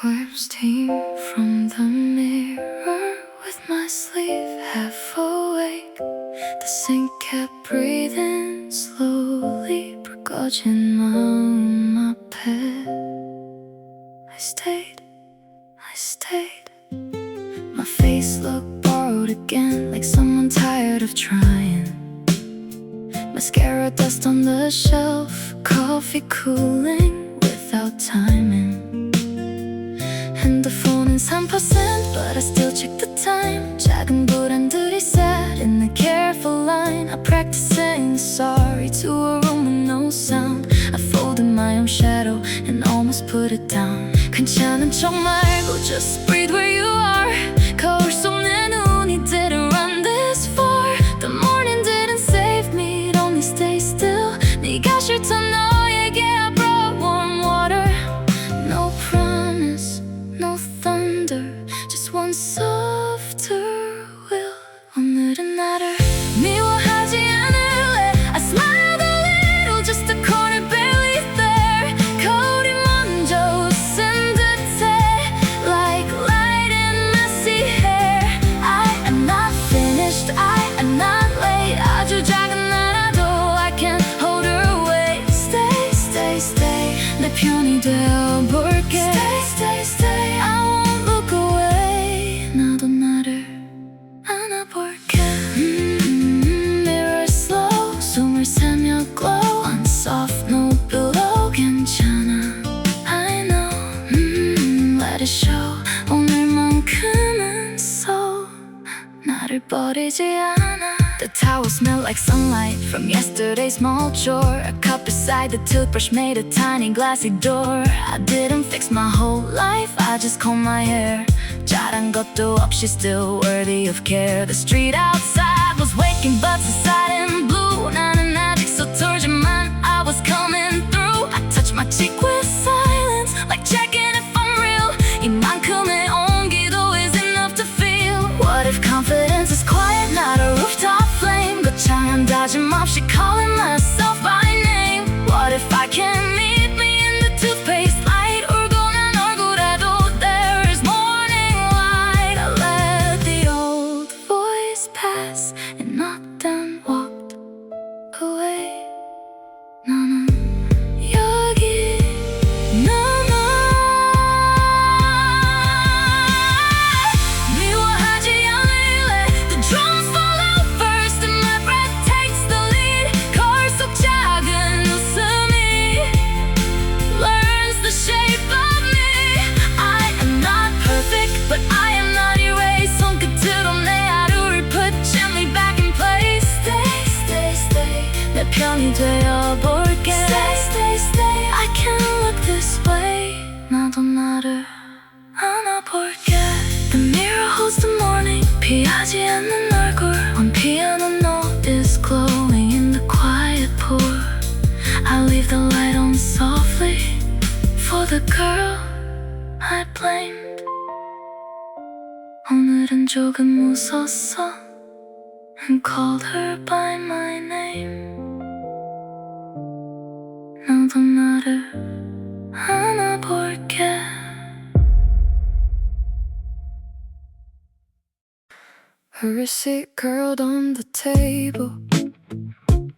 Whips steam from the mirror with my sleeve half awake. The sink kept breathing slowly. 불 꺼진 마음 앞에 I stayed. My face looked borrowed again, like someone tired of trying. Mascara dust on the shelf, coffee cooling without timing. 핸드폰은 3% but I still check the time. 작은 불안들이 sat in the careful line. I practiced saying sorry to a room with no sound. I folded my own shadow and almost put it down. 괜찮은 척 말고 just breathe where you are. 거울 속 내 눈이 didn't run this far. The morning didn't save me, it only stay still. 네가 싫던 너에게 I brought warm water. No promise, no thunder, just one softer will. 오늘은 나를 미워하지 않을래. I smiled a little, just a corner barely there. 거울이 먼저 웃은 듯해, like light in messy hair. I am not finished, I am not late. 아주 작은 나라도 I can hold her away. Stay, stay, stay. 내 편이 되어볼게. Stay, stay, stay. I won't look away. 나도 나를 안아볼게. Mirror slow, 숨을 새며 glow. On soft note below, 괜찮아. I know, let it show. 오늘만큼은 so 나를 버리지 않아. The towel smelled like sunlight from yesterday's small chore. A cup beside the toothbrush made a tiny glassy door. I didn't fix my whole life, I just combed my hair. 잘한 것도 없이 still worthy of care. The street outside was waking but society in blue. 나는 아직 서툴지만 I was coming through. I touched my cheek with silence, like checking if I'm real. 이만큼의 온기도 is enough to feel. What if confidence is quiet, not a rooftop flame? 거창한 다짐 없이 calling myself by name. What if I can meet me in the toothpaste light? 울고 난 얼굴에도 there is morning light. I let the old voice pass and knocked and walked away. 나는 여기 남아. 미워하지 않을래. The drums fall out first and my breath takes the lead. 거울 속 작은 웃음이 learns the shape of me. I am not perfect but I am not erased. 손끝으로 내 하루를 put gently back in place. Stay, stay, stay. 내 편이 되어볼게. Stay, stay, stay. I can't look this way. 나도 나를 안아볼게. The mirror holds the morning. 피하지 않는 얼굴. One piano note is glowing in the quiet pour. I leave the light on softly for the girl I blamed. 오늘은 조금 웃었어 and called her by my name. 나도 나를 안아볼게. Her receipt curled on the table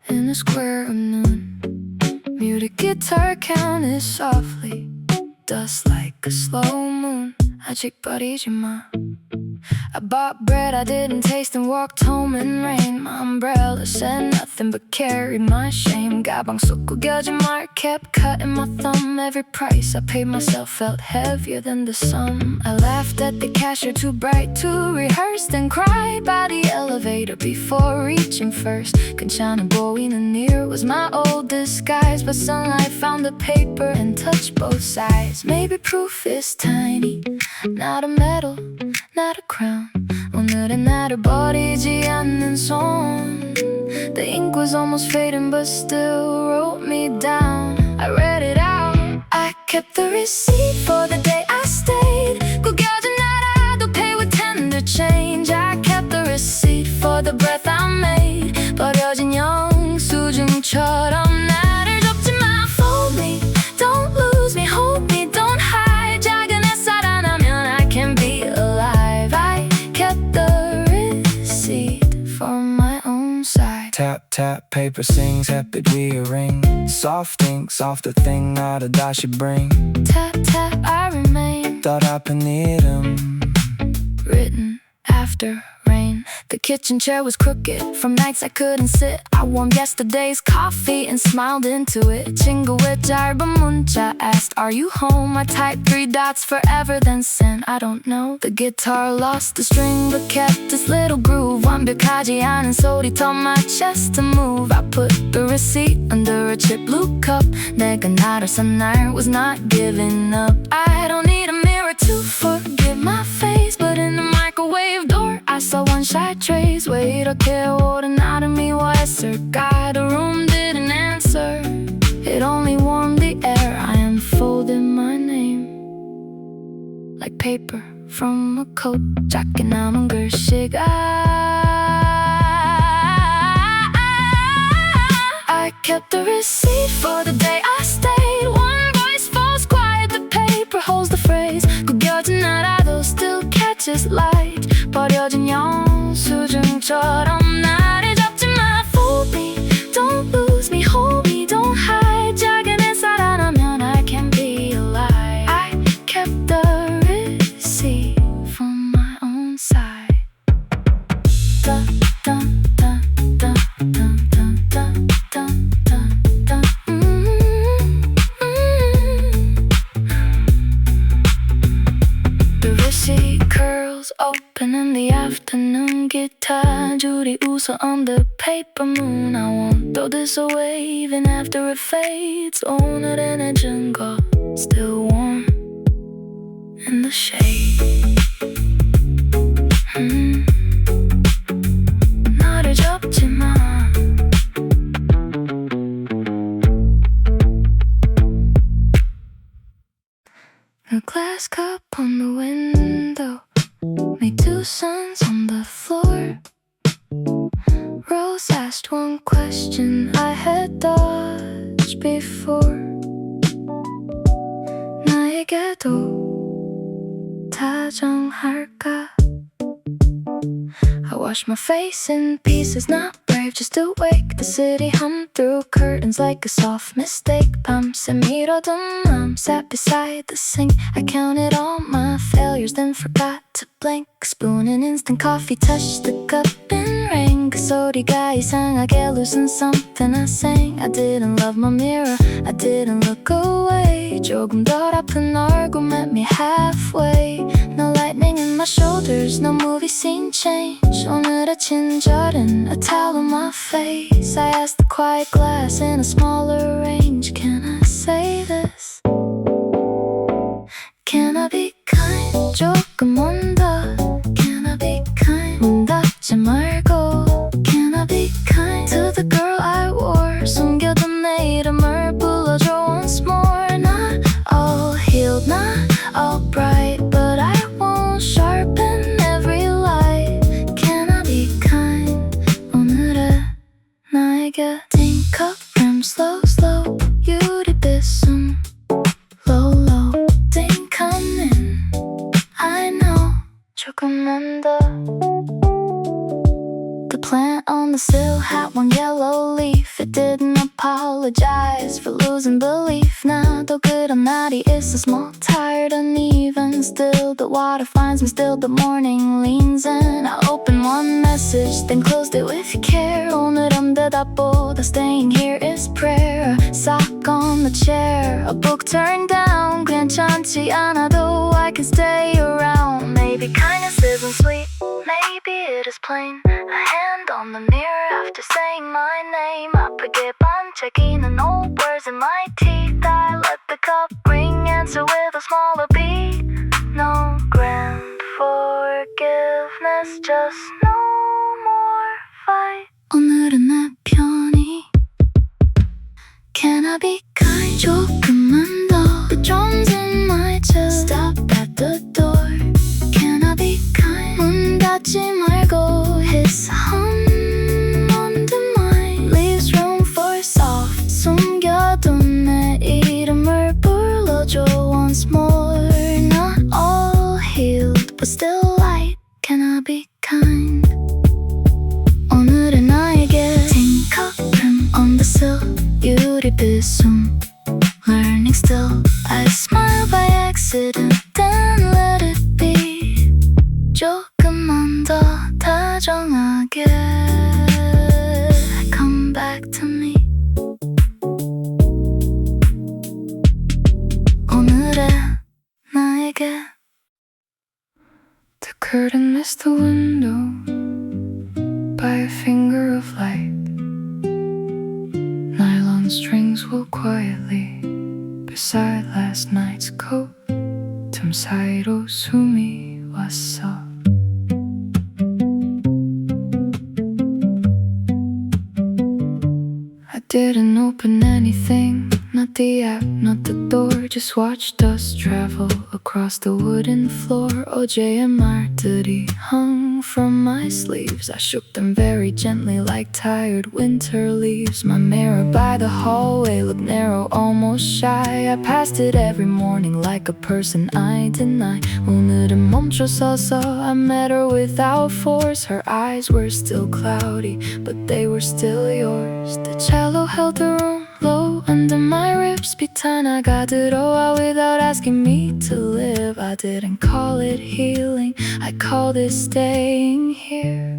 in a square of noon. Muted guitar counted softly, dust like a slow moon. 아직 버리지 마. I bought bread I didn't taste and walked home in rain. My umbrella said nothing but carried my shame. 가방 속 구겨진 mark kept cutting my thumb. Every price I paid myself felt heavier than the sum. I laughed at the cashier, too bright to rehearse, then cried by the elevator before reaching first. 괜찮아 보이는 near was my old disguise, but sunlight found the paper and touched both sides. Maybe proof is tiny, not a medal, not a crown. 오늘의 나를 버리지 않는 손. The ink was almost fading but still wrote me down. I read it out. I kept the receipt for the day I stayed. 구겨진 나라도 pay with tender change. I kept the receipt for the breath I made. 버려진 영수증처럼 나를 접지 마. Fold me, don't lose me, hold me, don't hide. 작은 햇살 tap, paper sings, 햇빛 위에 ring. Soft ink, softer thing, 나를 다시 bring. Tap tap I remain 떠다픈 이름 written after rain. The kitchen chair was crooked from nights I couldn't sit. I warmed yesterday's coffee and smiled into it. 친구의 짧은 문자 asked, are you home? I typed 3 dots forever then sent, I don't know. The guitar lost the string but kept its little groove. 완벽하지 않은 소리 taught my chest to move. I put the receipt under a chip blue cup. 내가 나를 산 날 was not giving up. I don't need a mirror to forgive my face, but in the microwave door I saw one shy trace. 왜 이렇게 오랜 나를 미워했을까? The room didn't answer. It only warmed the air. I unfolded my name like paper from a coat. 작게 남은 글씨가 I kept the receipt for the day I stayed. One voice falls quiet, the paper holds the phrase. 구겨진 나라도 still catches light. 버려진 영수증처럼 나를 잡지 마. Fold me, don't lose me, hold me, don't hide. 작은 햇살 하나면 I can be alive. I kept the receipt from my own side. Dun, dun, dun, dun, dun, dun, dun, dun, dun, dun. The receipt curls open in the afternoon. 기타 줄이 웃어 on the paper moon. I won't throw this away even after it fades. 오늘의 내 증거 still warm in the shade. 나를 잡지 마. A glass cup on the window made 2 suns on the floor. Rose asked one question I had dodged before. 나에게도 다정할까? I wash my face in pieces, not brave, just awake. The city hummed through curtains like a soft mistake. 밤새 미뤄둔 맘 sat beside the sink. I counted all my failures, then forgot to blink. A spoon and instant coffee touched the cup and rang. 그 소리가 이상하게 loosened something I sang. I didn't love my mirror, I didn't look away. 조금 덜 아픈 얼굴 met me halfway. No lightning in my shoulders, no movie scene change. 오늘의 친절은 a towel on my face. I asked the quiet glass in a smaller range, can I say this? Can I be kind? 조금만 더. Can I be kind? 문 닫지 말고. Can I be kind to the girl I wore? 숨겨둔 내 이름을 불러줘 once more. Not all healed, not all bright, but I won't sharpen every light. Can I be kind? 오늘의 나에게 think up rim slow slow. 유리빗um low low. Think I'm in, I know. 조금만 더. The plant on the sill had one yellow leaf. It didn't apologize for losing belief. 나도 그런 날이 있어. Small, tired, uneven. Still the water finds me, still the morning leans in. I opened one message, then closed it with care. 오늘은 대답보다 staying here is prayer. A sock on the chair, a book turned down. 괜찮지 않아도 I can stay around. Maybe kindness isn't sweet, maybe it is plain. A hand on the mirror after saying my name. 아프게 반짝이는 old words in my teeth. I let the cup ring, answer with a smaller beat. No grand forgiveness, just no more fight. 오늘은 내 편이. Can I be kind? 조금만 더. The drums in my chest stop at the door. Can I be kind? 문 닫지 말고. His hum on the mind leaves room for soft. 숨겨둔 내 이름을 불러줘 once more. Not all healed, but still light. Can I be kind? curtain missed the window by a finger of light. Nylon strings will quietly beside last night's coat. 틈 사이로 숨이 왔어. I didn't open anything, not the app, not the door. Just watched us travel across the wooden floor. 어제의 말들이 hung from my sleeves. I shook them very gently like tired winter leaves. My mirror by the hallway looked narrow, almost shy. I passed it every morning like a person I deny. 오늘은 멈춰서서 I met her without force. Her eyes were still cloudy, but they were still yours. The cello held the room low under my ribs. 비타나가 들어와 without asking me to live. I didn't call it healing, I called it staying here.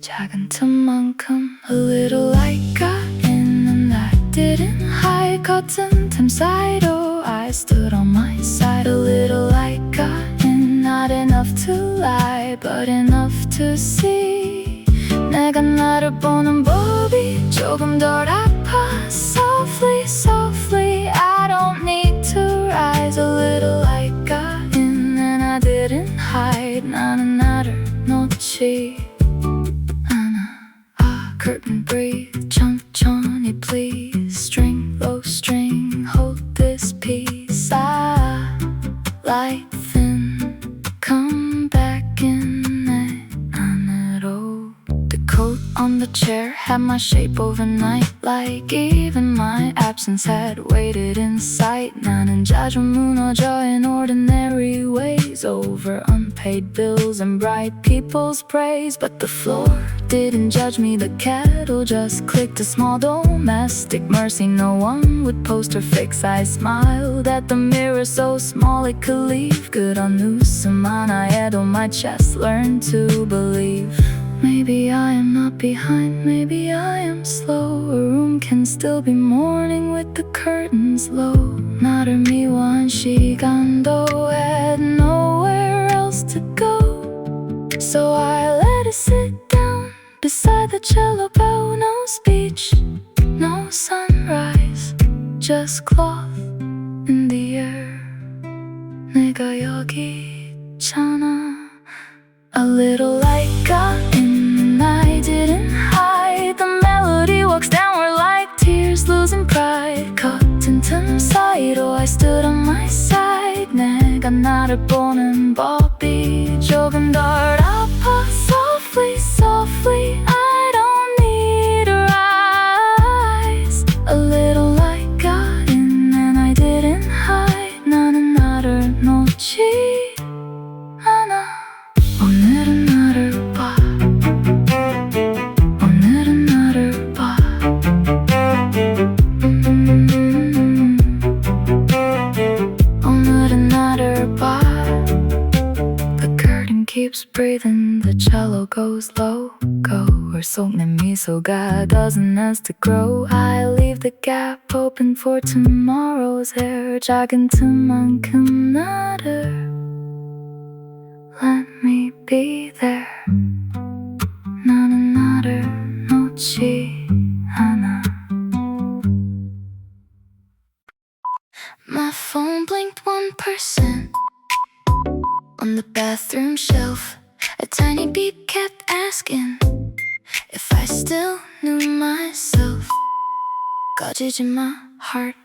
작은 틈만큼 a little light got in, and I didn't hide. 같은 틈 사이로 I stood on my side. A little light got in, not enough to lie, but enough to see. 내가 나를 보는 법이 조금 덜 아파. Softly, softly, I don't need to rise. A little light got in, and I didn't hide. 나는 나를 놓지 않아. Curtain breathe, 천천히 please. String, low string, hold this piece. I light thin, come back in 내 안으로. The coat on the chair had my shape overnight. Like even my absence had waited in sight. 나는 자주 무너져 in ordinary ways over unpaid bills and bright people's praise. But the floor didn't judge me, the kettle just clicked. A small domestic mercy, no one would post her fix. I smiled at the mirror so small it could leave. 그런 웃음 하나에도 my chest learned to believe. Maybe I am not behind, maybe I am slow. A room can still be morning with the curtains low. 나를 미워한 시간도 had nowhere else to go. So I let it sit down beside the cello bow. No speech, no sunrise, just cloth in the air. 내가 여기 있잖아. A little light got in, and I didn't hide. The melody walks downward like tears, losing pride. 같은 틈 사이로 I stood on my side. 내가 나를 보는 법이 조금 덜 아파. Softly, softly, I don't need a rise. A little light got in, and I didn't hide. 나는 나를 놓지 않아. 오늘은 나를 봐, 오늘은 나를 봐. 오늘은 나를 봐. The curtain keeps breathing, the cello goes low. 거울 속 내 미소가 doesn't ask to grow. I leave the gap open for tomorrow's air. 작은 틈만큼 나를 let me be there. 나는 나를 놓지 않아. My phone blinked 1% on the bathroom shelf. A tiny beep kept asking if I still knew myself. 꺼지지 마, heart.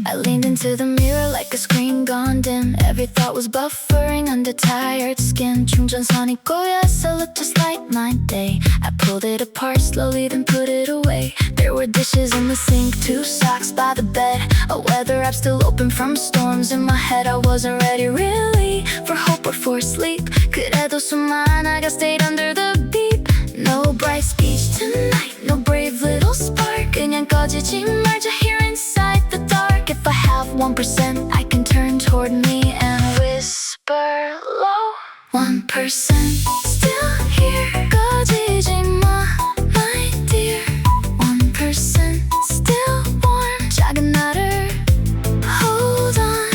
I leaned into the mirror like a screen gone dim. Every thought was buffering under tired skin. 충전선이 꼬여서 looked just like my day. I pulled it apart slowly then put it away. There were dishes in the sink, 2 socks by the bed. A weather app still open from storms in my head. I wasn't ready really for hope or for sleep. 그래도 수많아가 stayed under the beep. No bright speech tonight, no brave little spark. 그냥 꺼지지 말자 here inside the dark. If I have 1%, I can turn toward me and whisper low. 1% still here. 꺼지지 마, my dear. 1% still warm. 작은 나를 hold on.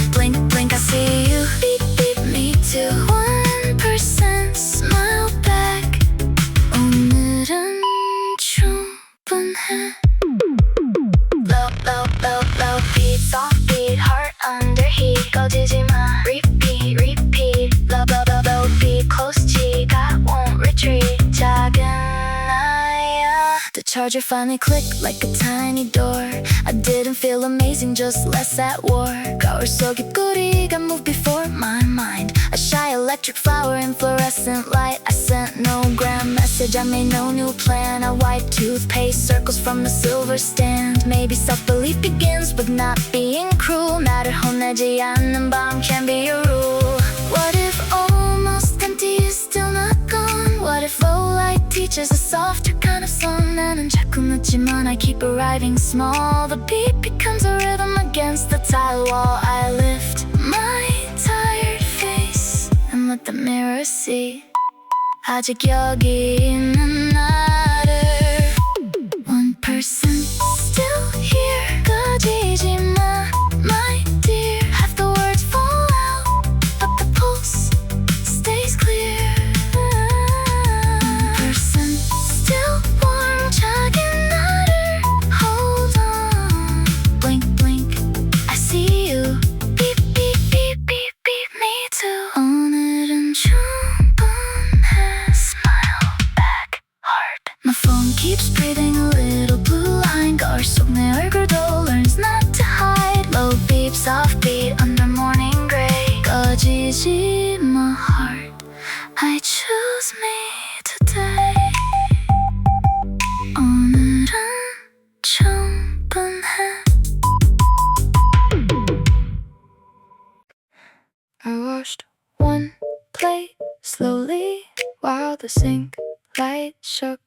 charger finally clicked like a tiny door. I didn't feel amazing, just less at war. 거울 속 입꼬리가 moved before my mind. A shy electric flower in fluorescent light. I sent no gram message, I made no new plan. I wiped toothpaste circles from the silver stand. Maybe self-belief begins with not being cruel. 나를 혼내지 않는 밤 can be a rule. What if almost empty is still not gone? What if low light teaches a softer kind of song? 나는 자꾸 늦지만 I keep arriving small. The beat becomes a rhythm against the tile wall. I lift my tired face and let the mirror see. 아직 여기 있는 나를. 1% still here. 꺼지지 마, my dear. Half the words fall out, but the pulse stays clear. 1% still warm. 작은 나를 hold on. Blink, blink, I see you. Beep, beep, beep, beep, beep, me too. 오늘은 충분해. Smile back hard. My phone keeps breathing a little blue line. 거울 속 내 얼굴도 learns not to hide. Low beep, soft beat under morning gray. 꺼지지 my heart. I choose me today. 오늘은 충분해. I washed one plate slowly while the sink light shook.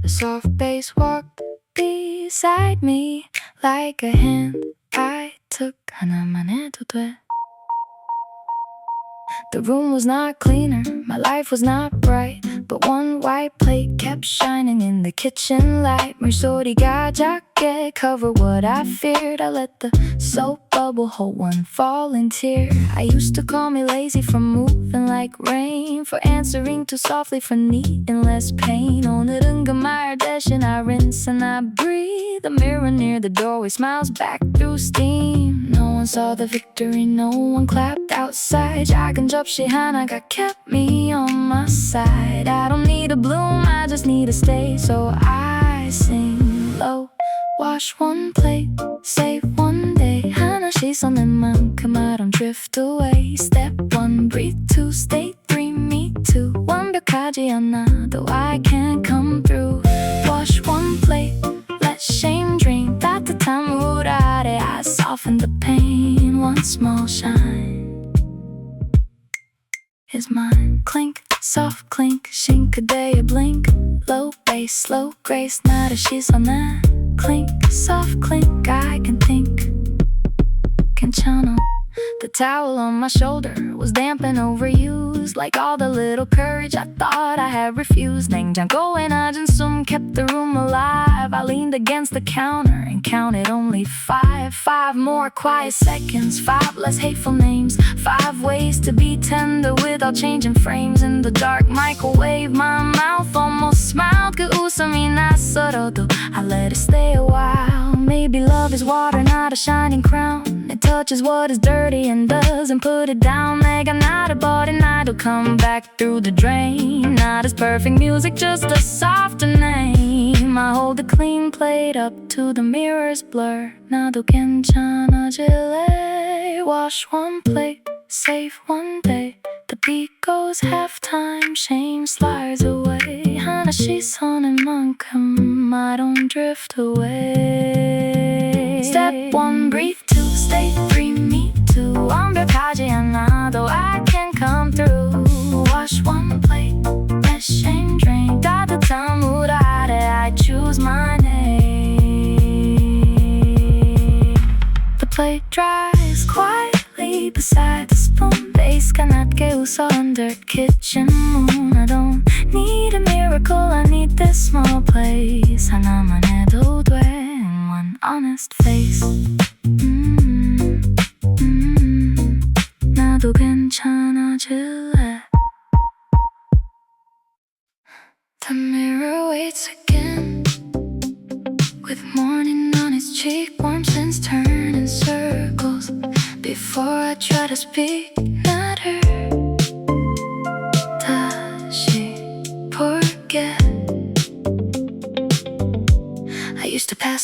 The soft bass walked beside me like a hand I took. 하나만 해도 돼. The room was not cleaner, my life was not bright, but one white plate kept shining in the kitchen light. 물소리가 작게 covered what I feared. I let the soap bubble hold one falling tear. I used to call me lazy for moving like rain, for answering too softly, for needing less pain. 오늘은 그 말 대신 I rinse and I breathe. The mirror near the doorway smiles back through steam. No one saw the victory, no one clapped outside. 작은 접시 하나가 kept me on my side. I don't need a bloom, I just need to stay. So I sing low, wash one plate, save one day. 하나씩 써낸 만큼 I don't drift away. Step 1, breathe 2, state 3, me too. 완벽하지 않아도 I can't come through. Wash one plate, let shame drain. 따뜻한 물 아래 I soften the pain. One small shine is mine. Clink, soft clink, 싱크대의 blink. Low bass, slow grace, 나를 씻어내. Clink, soft clink, I can think. 괜찮아. The towel on my shoulder was damp and overused. Like all the little courage I thought I had refused. 냉장고에 낮은 숨 kept the room alive. I leaned against the counter and counted only 5. 5 more quiet seconds, 5 less hateful names. 5 ways to be tender without changing frames. In the dark microwave, my mouth almost smiled. 그 웃음이 낯설어도 I let it stay a while. Maybe love is water, not a shining crown. It touches what is dirty and doesn't put it down. 내가 나를 버린 나도 come back through the drain. Not as perfect music, just a softer name. I hold the clean plate up to the mirror's blur. 나도 괜찮아질래. Wash one plate, save one day. The beat goes halftime, shame slides away. 하나씩 서는 만큼 I don't drift away. Step 1, breathe 2, state 3, me too. 완벽하지 않아도 I can come through. Wash one plate, let shame drain. 따뜻한 물 아래 I choose my name. The plate dries quietly beside the spoon. Bass가 낮게 웃어 under kitchen moon. I don't need a miracle, I need this small place. 하나만 해도 돼, and one honest face. 나도 괜찮아질래. The mirror waits again, with morning on its cheek, warm scents turn in circles. Before I try to speak, 나를 다시 forget.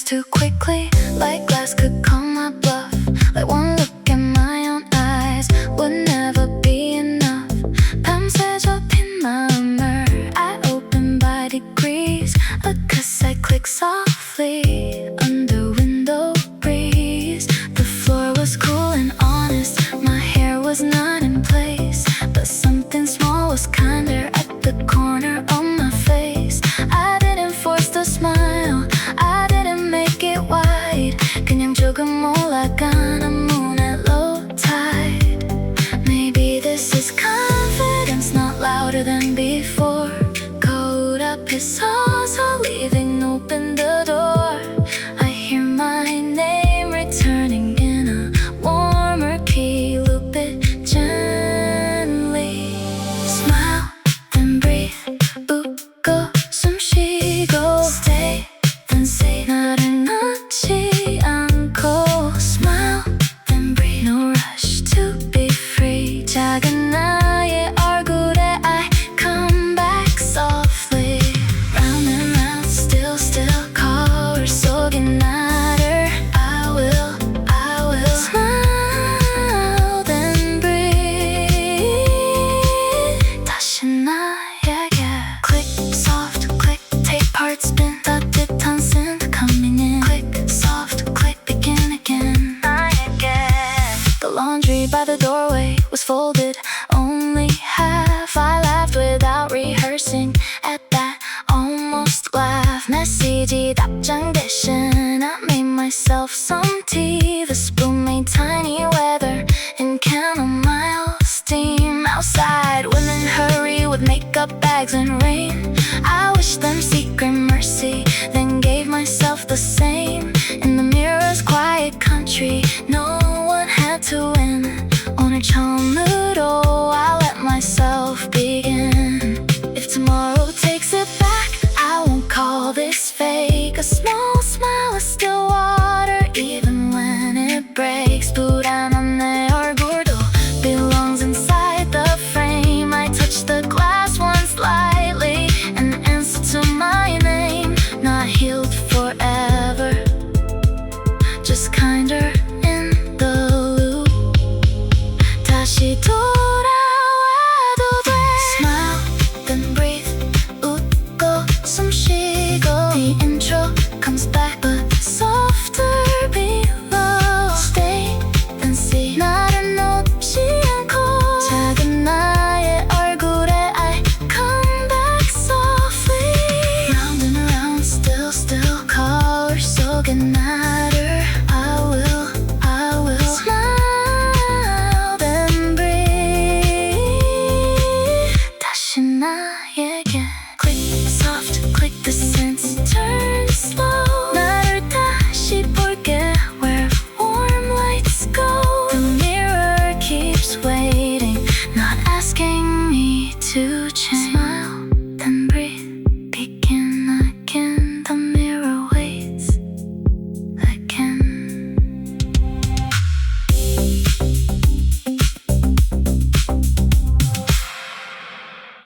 too quickly, like glass could call my bluff. Like one look in my own eyes would never be enough. 밤새 접힌 마음을 I open by degrees. A cassette click softly under window breeze. The floor was cool and honest. My hair was not in place, but something small was kinder at the corner of my face. I didn't force the smile, I didn't make it wide. 그냥 조금 올라가는 moon at low tide. Maybe this is confidence, not louder than before. 거울 앞에 서서 leaving open the door. I hear my name returning in a warmer key. Loop it gently. Smile, then breathe. 웃고 숨 쉬고 Stay, then say 나를 놓지 않고. Smile, then breathe. No rush to be free. 작은 나의 얼굴에 I come back softly. Round and round, still 거울 속의 나를 I will smile, then breathe. 다시 나에게 Click, soft, click, take part, spin. 따뜻한 synth coming in. Click, soft, click, begin again. 나에게 The laundry by the doorway was folded only half. I laughed without rehearsing at that almost laugh. 메시지 답장 대신 I made myself some tea. The spoon made tiny weather in chamomile steam. Outside, women hurry with makeup bags and rain. I wished them secret mercy, then gave myself the same. In the mirror's quiet country, no one had to win. 오늘 처음으로 I let myself begin. If tomorrow takes it back, I won't call this fake. A small smile is still water, even when it breaks. 불안한 내 얼굴도 belongs inside the frame. I touch the glass once lightly, an answer to my name. Not healed forever, just kinder in the loop. 다시 돌아와도 돼. Smile, then breathe. 웃고 숨 쉬고. The intro comes back but softer below. Stay, then see. 나를 놓지 않고. 작은 나의 얼굴에 I come back softly. Round and around, still 거울 속의 나를 I will smile, then breathe. 다시 나에게 Click, soft, click the sense, turn slow. 나를 다시 볼게 where warm lights go. The mirror keeps waiting, not asking me to